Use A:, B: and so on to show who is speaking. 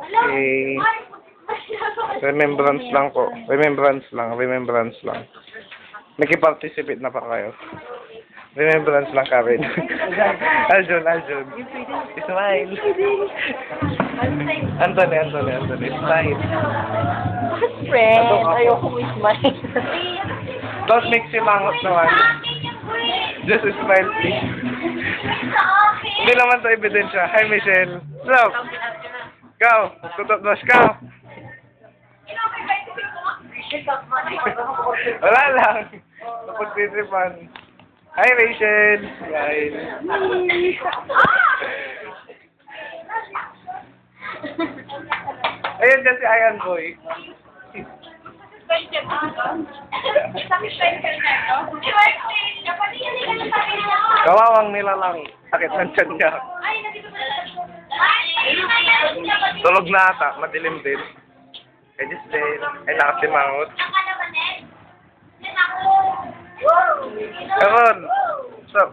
A: Okay. Remembrance lang po. Remembrance lang. Nag-participate na pa kayo. Remembrance lang ka rin. Aljun. Smile. Anthony. Smile.
B: Friend, ayoko smile.
A: Don't make simangot naman. Just smile, please. Hindi naman to ebidensya. Hi, Michelle. Stop. Ikaw. Tututbas ka. Wala lang. Napagtitripan. Hi, Rachel. Smile. Ayun dyan si Ayan Boy. Kawawang nila lang. Sakit ng tiyan niya. Tulog na ata. Madilim din. Kay Justin. Ay, nakasimangot. Karon. Stop.